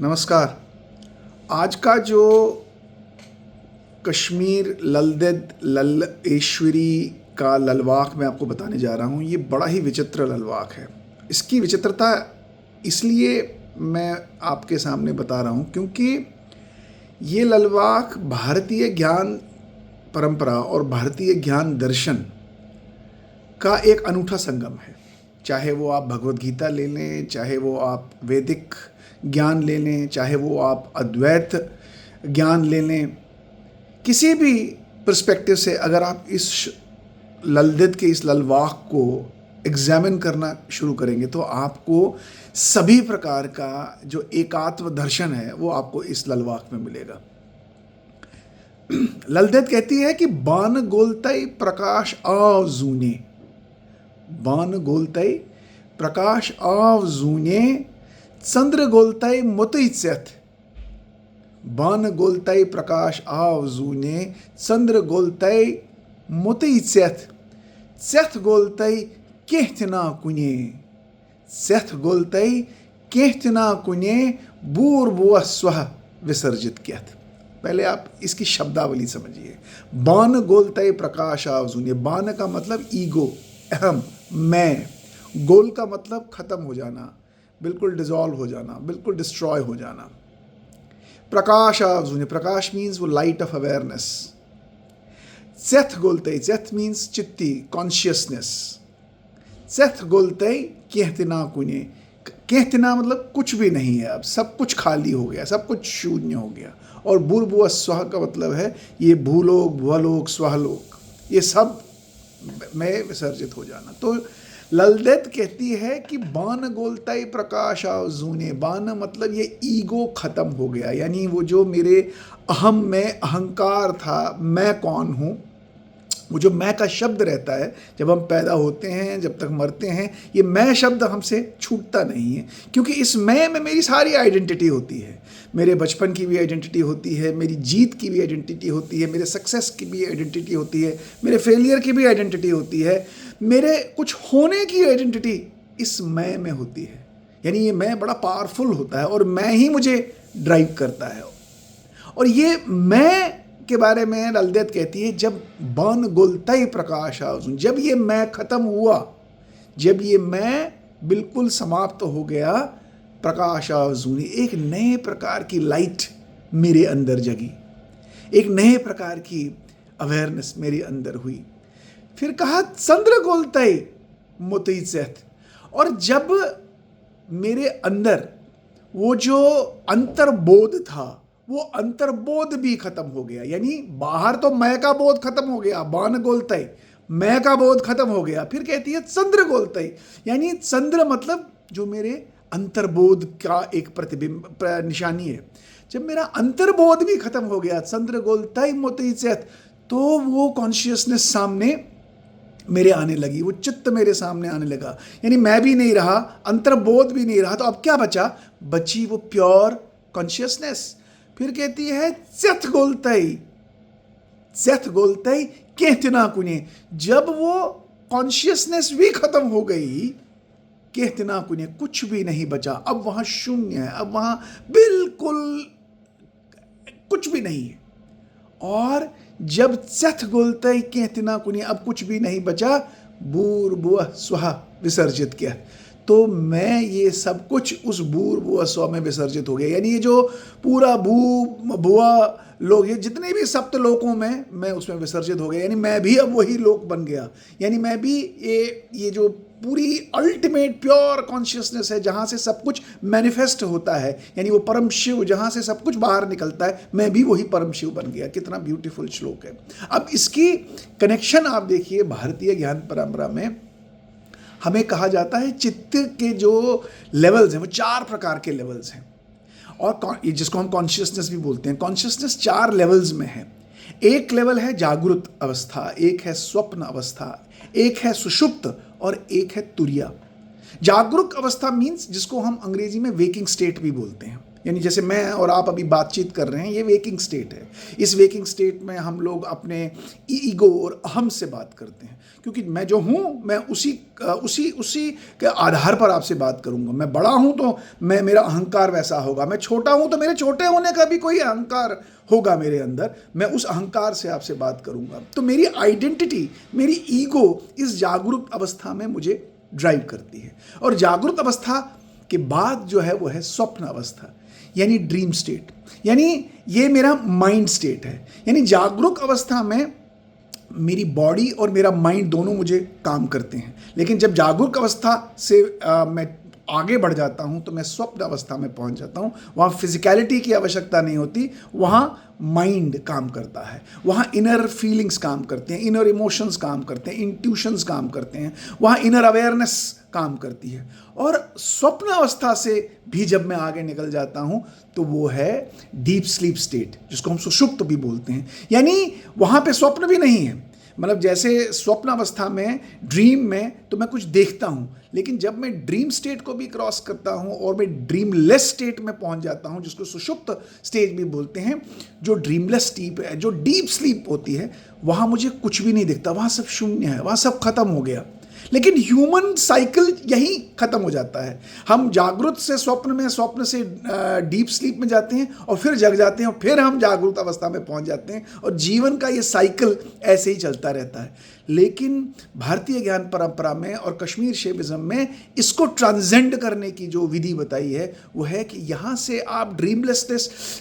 नमस्कार। आज का जो कश्मीर ललदेद लल्लेश्वरी का ललवाक मैं आपको बताने जा रहा हूँ, ये बड़ा ही विचित्र ललवाक है। इसकी विचित्रता इसलिए मैं आपके सामने बता रहा हूँ क्योंकि ये ललवाक भारतीय ज्ञान परंपरा और भारतीय ज्ञान दर्शन का एक अनूठा संगम है। चाहे वो आप भगवद गीता ले लें, चाहे वो आप वैदिक ज्ञान ले लें, चाहे वो आप अद्वैत ज्ञान ले लें, किसी भी पर्सपेक्टिव से अगर आप इस ललदेद के इस ललवाक को एग्जामिन करना शुरू करेंगे तो आपको सभी प्रकार का जो एकात्म दर्शन है वो आपको इस ललवाक में मिलेगा। ललदेद कहती है कि बान गोलतई प्रकाश आव जूने, बान गोलतई प्रकाश आव जूने, चंद्र गोलतई मोतईचेथ, बान गोलतई प्रकाश आव जूने, चंद्र गोलतई मोतईचेथ, चेथ गोलतई केहतना कुने, चेथ गोलतई केहतना कुने, बूर बुआ स्वह विसर्जित केथ। पहले आप इसकी शब्दावली समझिए। बान गोलतई प्रकाश आव जूने, बान का मतलब ईगो, अहम, मैं, गोल का मतलब खत्म हो जाना, बिल्कुल डिजॉल्व हो जाना, बिल्कुल डिस्ट्रॉय हो जाना। प्रकाश आव जूने, प्रकाश मीन्स वो लाइट ऑफ अवेयरनेस। चेथ गोलतई, चेथ मीन्स चित्ती, कॉन्शियसनेस। चेथ गोलतई केहतना कुने, केहतना मतलब कुछ भी नहीं है, अब सब कुछ खाली हो गया, सब कुछ शून्य हो गया। और भूर्भुवः स्वः का मतलब है ये भूलोक, भुवलोक, स्वहलोक, ये सब में विसर्जित हो जाना। तो ललदेद कहती है कि बान गोलतई प्रकाश आव जूने, बान मतलब ये ईगो खत्म हो गया, यानी वो जो मेरे अहम में अहंकार था, मैं कौन हूँ, वो जो मैं का शब्द रहता है जब हम पैदा होते हैं, जब तक मरते हैं, ये मैं शब्द हमसे छूटता नहीं है क्योंकि इस मैं में मेरी सारी आइडेंटिटी होती है। मेरे बचपन की भी आइडेंटिटी होती है, मेरी जीत की भी आइडेंटिटी होती है, मेरे सक्सेस की भी आइडेंटिटी होती है, मेरे फेलियर की भी आइडेंटिटी होती है, मेरे कुछ होने की आइडेंटिटी इस मैं में होती है। यानी ये मैं बड़ा पावरफुल होता है और मैं ही मुझे ड्राइव करता है। और ये मैं के बारे में ललदेद कहती है जब बान गोलतई प्रकाश आव जूने, जब ये मैं खत्म हुआ, जब ये मैं बिल्कुल समाप्त हो गया, प्रकाश आव जूने, एक नए प्रकार की लाइट मेरे अंदर जगी, एक नए प्रकार की अवेयरनेस मेरे अंदर हुई। फिर कहा चंद्र गोलतई मोतईचेथ, और जब मेरे अंदर वो जो अंतर्बोध था वो अंतर्बोध भी खत्म हो गया, यानी बाहर तो मैं का बोध खत्म हो गया, बान गोलतई, मैं का बोध खत्म हो गया। फिर कहती है चंद्र गोलतई, यानी चंद्र मतलब जो मेरे अंतर्बोध का एक प्रतिबिंब निशानी है। जब मेरा अंतर्बोध भी खत्म हो गया, चंद्र गोलतई मोतईचेथ, तो वो कॉन्शियसनेस सामने मेरे आने लगी, वो चित्त मेरे सामने आने लगा, यानी मैं भी नहीं रहा, अंतर्बोध भी नहीं रहा, तो अब क्या बचा? बची वो प्योर कॉन्शियसनेस। फिर कहती है चेथ गोलतई, चेथ गोलतई केहतना कुने, जब वो कॉन्शियसनेस भी खत्म हो गई, केहतना कुने, कुछ भी नहीं बचा, अब वहां शून्य है, अब वहां बिल्कुल कुछ भी नहीं है। और जब चेथ गोलतई केहतना कुने, अब कुछ भी नहीं बचा, भूर्भुवः स्वः विसर्जित किया, तो मैं ये सब कुछ उस भूर्भुवः स्व में विसर्जित हो गया। यानी ये जो पूरा भुआ लोग, ये जितने भी सप्त लोकों में मैं उसमें विसर्जित हो गया, यानी मैं भी अब वही लोक बन गया। यानी मैं भी ये जो पूरी अल्टीमेट प्योर कॉन्शियसनेस है जहाँ से सब कुछ मैनिफेस्ट होता है, यानी वो परम शिव जहाँ से सब कुछ बाहर निकलता है, मैं भी वही परम शिव बन गया। कितना ब्यूटीफुल श्लोक है। अब इसकी कनेक्शन आप देखिए, भारतीय ज्ञान परंपरा में हमें कहा जाता है चित्त के जो लेवल्स हैं वो 4 प्रकार के लेवल्स हैं, और जिसको हम कॉन्शियसनेस भी बोलते हैं। कॉन्शियसनेस 4 लेवल्स में है। एक लेवल है जागृत अवस्था, एक है स्वप्न अवस्था, एक है सुषुप्त और एक है तुरिया। जागरूक अवस्था मीन्स जिसको हम अंग्रेजी में वेकिंग स्टेट भी बोलते हैं, यानी जैसे मैं और आप अभी बातचीत कर रहे हैं, ये वेकिंग स्टेट है। इस वेकिंग स्टेट में हम लोग अपने ईगो और अहम से बात करते हैं, क्योंकि मैं जो हूँ मैं उसी उसी उसी के आधार पर आपसे बात करूँगा। मैं बड़ा हूँ तो मेरा अहंकार वैसा होगा, मैं छोटा हूँ तो मेरे छोटे होने का भी कोई अहंकार होगा मेरे अंदर, मैं उस अहंकार से आपसे बात करूँगा। तो मेरी आइडेंटिटी, मेरी ईगो इस जागरूक अवस्था में मुझे ड्राइव करती है। और जागरूक अवस्था के बाद जो है वो है स्वप्न अवस्था, यानी ड्रीम स्टेट, यानी ये मेरा माइंड स्टेट है। यानी जागरूक अवस्था में मेरी बॉडी और मेरा माइंड दोनों मुझे काम करते हैं, लेकिन जब जागरूक अवस्था से मैं आगे बढ़ जाता हूँ तो मैं स्वप्न अवस्था में पहुँच जाता हूँ। वहाँ फिजिकलिटी की आवश्यकता नहीं होती, वहाँ माइंड काम करता है, वहाँ इनर फीलिंग्स काम करते हैं, इनर इमोशंस काम करते हैं, इंट्यूशंस काम करते हैं, वहाँ इनर अवेयरनेस काम करती है। और स्वप्न अवस्था से भी जब मैं आगे निकल जाता हूँ तो वो है डीप स्लीप स्टेट, जिसको हम सुषुप्त भी बोलते हैं। यानी वहाँ पे स्वप्न भी नहीं है, मतलब जैसे स्वप्न अवस्था में, ड्रीम में तो मैं कुछ देखता हूँ, लेकिन जब मैं ड्रीम स्टेट को भी क्रॉस करता हूँ और मैं ड्रीमलेस स्टेट में पहुँच जाता हूँ, जिसको सुषुप्त स्टेज भी बोलते हैं, जो ड्रीमलेस स्लीप है, जो डीप स्लीप होती है, वहाँ मुझे कुछ भी नहीं दिखता, वहाँ सब शून्य है, वहाँ सब खत्म हो गया। लेकिन ह्यूमन साइकिल यही खत्म हो जाता है। हम जागृत से स्वप्न में, स्वप्न से डीप स्लीप में जाते हैं और फिर जग जाते हैं और फिर हम जागृत अवस्था में पहुंच जाते हैं, और जीवन का ये साइकिल ऐसे ही चलता रहता है। लेकिन भारतीय ज्ञान परंपरा में और कश्मीर शैविज्म में इसको ट्रांसेंड करने की जो विधि बताई है वो है कि यहाँ से आप ड्रीमलेस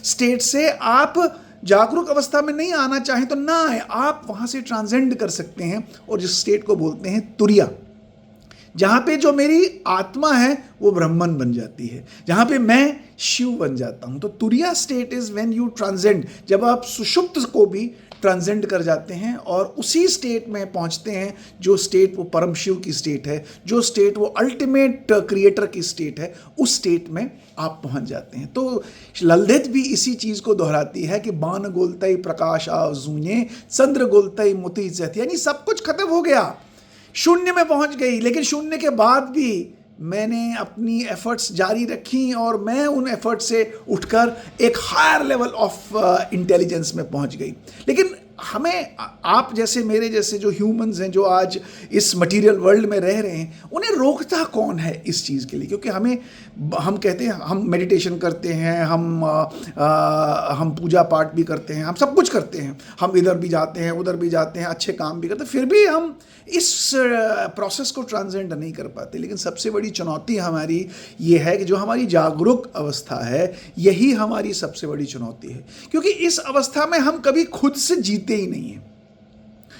स्टेट से आप जागरूक अवस्था में नहीं आना चाहें तो ना आए, आप वहाँ से ट्रांसेंड कर सकते हैं, और जिस स्टेट को बोलते हैं तुरिया, जहाँ पे जो मेरी आत्मा है वो ब्रह्मन बन जाती है, जहाँ पे मैं शिव बन जाता हूँ। तो तुरिया state is when you transcend, जब आप सुषुप्त को भी ट्रांसेंड कर जाते हैं और उसी स्टेट में पहुंचते हैं जो स्टेट वो परम शिव की स्टेट है, जो स्टेट वो अल्टीमेट क्रिएटर की स्टेट है, उस स्टेट में आप पहुंच जाते हैं। तो ललित भी इसी चीज़ को दोहराती है कि बान गोलतई प्रकाश आजूने, चंद्र गोलतई मोती जत, यानी सब कुछ खत्म हो गया, शून्य में पहुंच गई, लेकिन शून्य के बाद भी मैंने अपनी एफर्ट्स जारी रखी और मैं उन एफर्ट से उठकर एक हायर लेवल ऑफ इंटेलिजेंस में पहुंच गई। लेकिन हमें, आप जैसे मेरे जैसे जो ह्यूमंस हैं, जो आज इस मटेरियल वर्ल्ड में रह रहे हैं, उन्हें रोकता कौन है इस चीज़ के लिए? क्योंकि हम कहते हैं, हम मेडिटेशन करते हैं, हम पूजा पाठ भी करते हैं, हम सब कुछ करते हैं, हम इधर भी जाते हैं उधर भी जाते हैं, अच्छे काम भी करते हैं, फिर भी हम इस प्रोसेस को ट्रांसेंड नहीं कर पाते। लेकिन सबसे बड़ी चुनौती हमारी ये है कि जो हमारी जागरूक अवस्था है, यही हमारी सबसे बड़ी चुनौती है, क्योंकि इस अवस्था में हम कभी खुद से जीते ही नहीं है।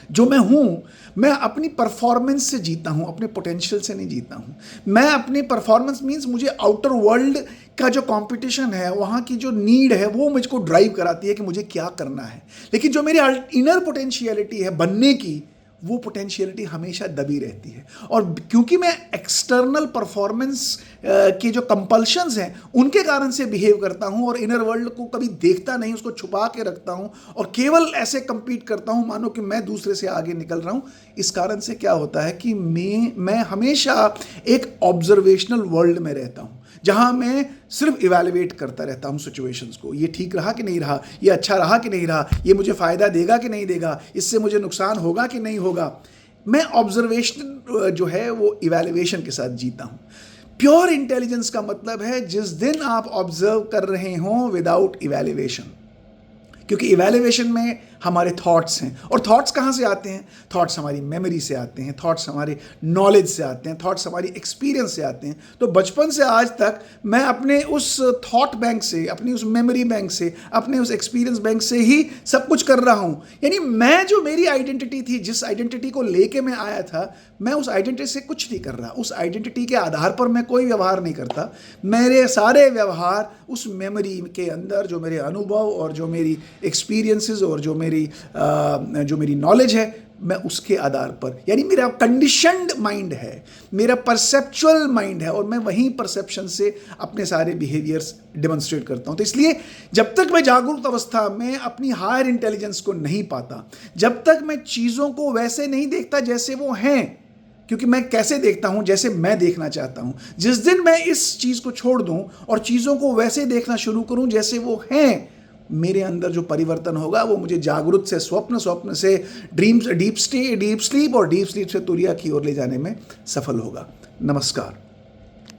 जो मैं हूँ, मैं अपनी परफॉर्मेंस से जीता हूँ, अपने पोटेंशियल से नहीं जीता हूँ। मैं अपनी परफॉर्मेंस मीन्स मुझे आउटर वर्ल्ड का जो कंपटीशन है, वहाँ की जो नीड है, वो मुझको ड्राइव कराती है कि मुझे क्या करना है। लेकिन जो मेरी इनर पोटेंशियलिटी है बनने की, वो पोटेंशियलिटी हमेशा दबी रहती है। और क्योंकि मैं एक्सटर्नल परफॉर्मेंस के जो कंपल्शंस हैं उनके कारण से बिहेव करता हूँ और इनर वर्ल्ड को कभी देखता नहीं, उसको छुपा के रखता हूँ और केवल ऐसे compete करता हूँ मानो कि मैं दूसरे से आगे निकल रहा हूँ। इस कारण से क्या होता है कि मैं हमेशा एक ऑब्जर्वेशनल वर्ल्ड में रहता हूँ, जहाँ मैं सिर्फ इवैल्यूएट करता रहता हूँ सिचुएशंस को। ये ठीक रहा कि नहीं रहा, ये अच्छा रहा कि नहीं रहा, ये मुझे फ़ायदा देगा कि नहीं देगा, इससे मुझे नुकसान होगा कि नहीं होगा। मैं ऑब्जर्वेशन जो है वो इवैल्यूएशन के साथ जीता हूँ। प्योर इंटेलिजेंस का मतलब है जिस दिन आप ऑब्जर्व कर रहे हों विदाउट इवैल्यूएशन, क्योंकि इवैल्यूएशन में हमारे थॉट्स हैं, और थॉट्स कहाँ से आते हैं? थॉट्स हमारी मेमोरी से आते हैं, थॉट्स हमारे नॉलेज से आते हैं, थॉट्स हमारी एक्सपीरियंस से आते हैं। तो बचपन से आज तक मैं अपने उस थॉट बैंक से, अपनी उस मेमोरी बैंक से, अपने उस एक्सपीरियंस बैंक से ही सब कुछ कर रहा हूँ। यानी मैं जो मेरी आइडेंटिटी थी, जिस आइडेंटिटी को लेके मैं आया था, मैं उस आइडेंटिटी से कुछ नहीं कर रहा। उस आइडेंटिटी के आधार पर मैं कोई व्यवहार नहीं करता। मेरे सारे व्यवहार उस मेमोरी के अंदर, जो मेरे अनुभव और जो मेरी एक्सपीरियंसेस और जो मेरी नॉलेज है, मैं उसके आधार पर, यानी मेरा कंडीशनड माइंड है, मेरा परसेप्चुअल माइंड है, और मैं वहीं परसेप्शन से अपने सारे बिहेवियर्स डेमोन्स्ट्रेट करता हूं। तो इसलिए जब तक मैं जागरूक अवस्था में अपनी हायर इंटेलिजेंस को नहीं पाता, जब तक मैं चीज़ों को वैसे नहीं देखता जैसे वो हैं, क्योंकि मैं कैसे देखता हूं, जैसे मैं देखना चाहता हूं। जिस दिन मैं इस चीज को छोड़ दूं और चीजों को वैसे देखना शुरू करूं जैसे वो हैं, मेरे अंदर जो परिवर्तन होगा वो मुझे जागृत से स्वप्न, स्वप्न से ड्रीम्स, डीप स्लीप और डीप स्लीप से तुरिया की ओर ले जाने में सफल होगा। नमस्कार।